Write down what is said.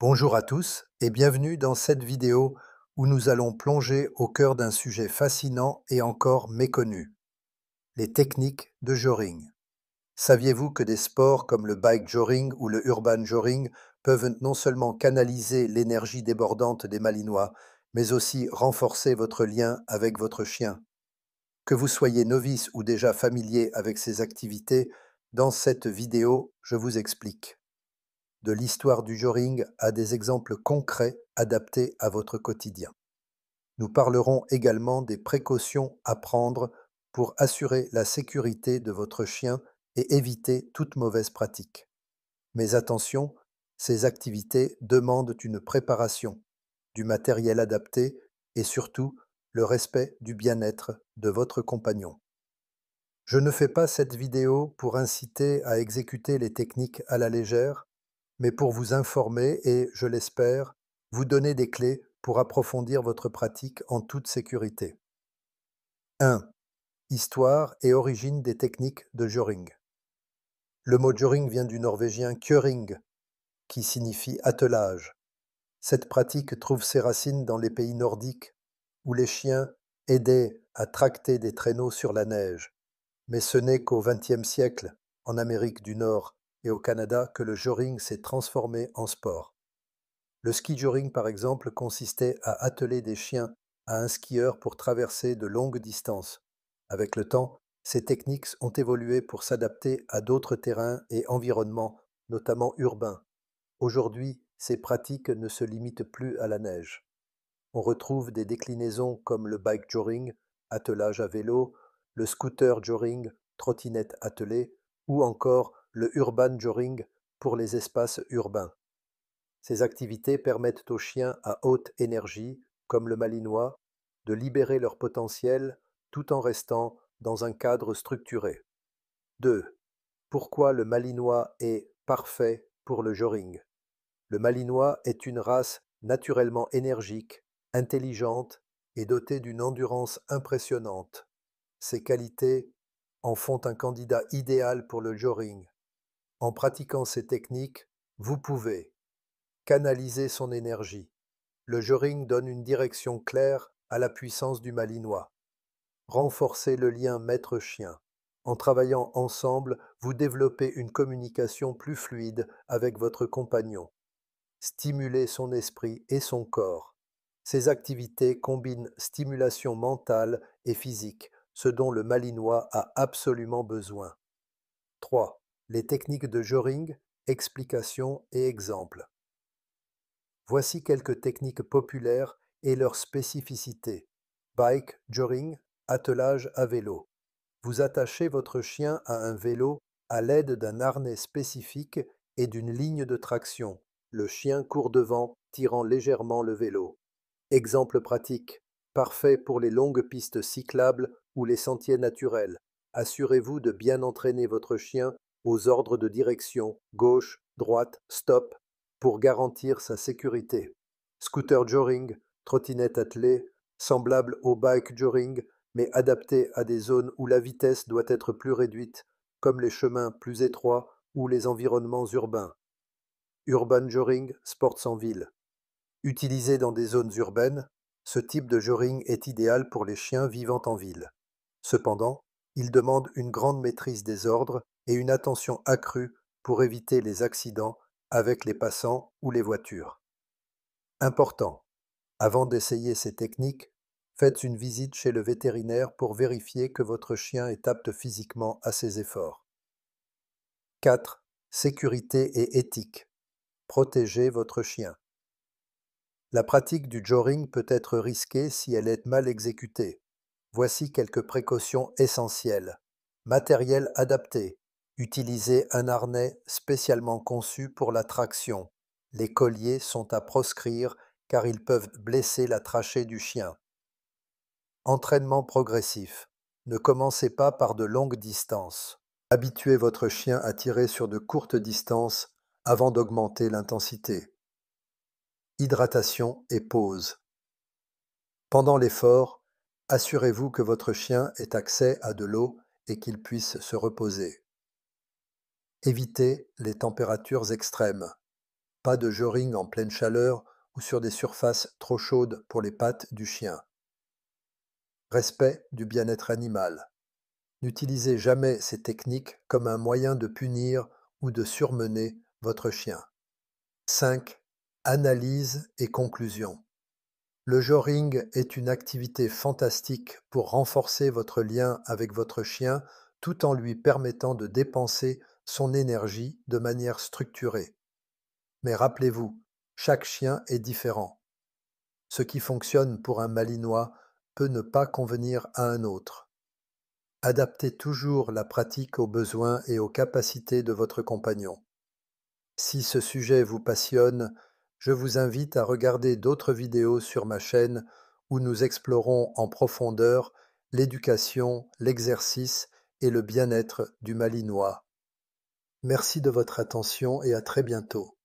Bonjour à tous et bienvenue dans cette vidéo où nous allons plonger au cœur d'un sujet fascinant et encore méconnu, les techniques de joring. Saviez-vous que des sports comme le bike joring ou le urban joring peuvent non seulement canaliser l'énergie débordante des Malinois, mais aussi renforcer votre lien avec votre chien? Que vous soyez novice ou déjà familier avec ces activités, dans cette vidéo, je vous explique de l'histoire du joring à des exemples concrets adaptés à votre quotidien. Nous parlerons également des précautions à prendre pour assurer la sécurité de votre chien et éviter toute mauvaise pratique. Mais attention, ces activités demandent une préparation, du matériel adapté et surtout le respect du bien-être de votre compagnon. Je ne fais pas cette vidéo pour inciter à exécuter les techniques à la légère, mais pour vous informer et, je l'espère, vous donner des clés pour approfondir votre pratique en toute sécurité. 1. Histoire et origine des techniques de joring. Le mot joring vient du norvégien kjøring, qui signifie attelage. Cette pratique trouve ses racines dans les pays nordiques, où les chiens aidaient à tracter des traîneaux sur la neige. Mais ce n'est qu'au XXe siècle, en Amérique du Nord et au Canada, que le joring s'est transformé en sport. Le ski joring, par exemple, consistait à atteler des chiens à un skieur pour traverser de longues distances. Avec le temps, ces techniques ont évolué pour s'adapter à d'autres terrains et environnements, notamment urbains. Aujourd'hui, ces pratiques ne se limitent plus à la neige. On retrouve des déclinaisons comme le bike joring, attelage à vélo, le scooter joring, trottinette attelée, ou encore le urban joring pour les espaces urbains. Ces activités permettent aux chiens à haute énergie, comme le malinois, de libérer leur potentiel tout en restant dans un cadre structuré. 2. Pourquoi le malinois est parfait pour le joring? Le malinois est une race naturellement énergique, intelligente et dotée d'une endurance impressionnante. Ces qualités en font un candidat idéal pour le joring. En pratiquant ces techniques, vous pouvez canaliser son énergie. Le joring donne une direction claire à la puissance du malinois. Renforcer le lien maître-chien. En travaillant ensemble, vous développez une communication plus fluide avec votre compagnon. Stimuler son esprit et son corps. Ces activités combinent stimulation mentale et physique, ce dont le malinois a absolument besoin. 3. Les techniques de joring, explications et exemples. Voici quelques techniques populaires et leurs spécificités. Bike joring, attelage à vélo. Vous attachez votre chien à un vélo à l'aide d'un harnais spécifique et d'une ligne de traction. Le chien court devant, tirant légèrement le vélo. Exemple pratique. Parfait pour les longues pistes cyclables ou les sentiers naturels. Assurez-vous de bien entraîner votre chien aux ordres de direction, gauche, droite, stop, pour garantir sa sécurité. Scooter joring, trottinette attelée, semblable au bike joring, mais adapté à des zones où la vitesse doit être plus réduite, comme les chemins plus étroits ou les environnements urbains. Urban joring, sports en ville. Utilisé dans des zones urbaines, ce type de joring est idéal pour les chiens vivant en ville. Cependant, il demande une grande maîtrise des ordres et une attention accrue pour éviter les accidents avec les passants ou les voitures. Important. Avant d'essayer ces techniques, faites une visite chez le vétérinaire pour vérifier que votre chien est apte physiquement à ces efforts. 4. Sécurité et éthique. Protégez votre chien. La pratique du joring peut être risquée si elle est mal exécutée. Voici quelques précautions essentielles. Matériel adapté. Utilisez un harnais spécialement conçu pour la traction. Les colliers sont à proscrire car ils peuvent blesser la trachée du chien. Entraînement progressif. Ne commencez pas par de longues distances. Habituez votre chien à tirer sur de courtes distances avant d'augmenter l'intensité. Hydratation et pause. Pendant l'effort, assurez-vous que votre chien ait accès à de l'eau et qu'il puisse se reposer. Évitez les températures extrêmes. Pas de joring en pleine chaleur ou sur des surfaces trop chaudes pour les pattes du chien. Respect du bien-être animal. N'utilisez jamais ces techniques comme un moyen de punir ou de surmener votre chien. 5. Analyse et conclusion. Le joring est une activité fantastique pour renforcer votre lien avec votre chien tout en lui permettant de dépenser son énergie de manière structurée. Mais rappelez-vous, chaque chien est différent. Ce qui fonctionne pour un Malinois peut ne pas convenir à un autre. Adaptez toujours la pratique aux besoins et aux capacités de votre compagnon. Si ce sujet vous passionne, je vous invite à regarder d'autres vidéos sur ma chaîne où nous explorons en profondeur l'éducation, l'exercice et le bien-être du Malinois. Merci de votre attention et à très bientôt.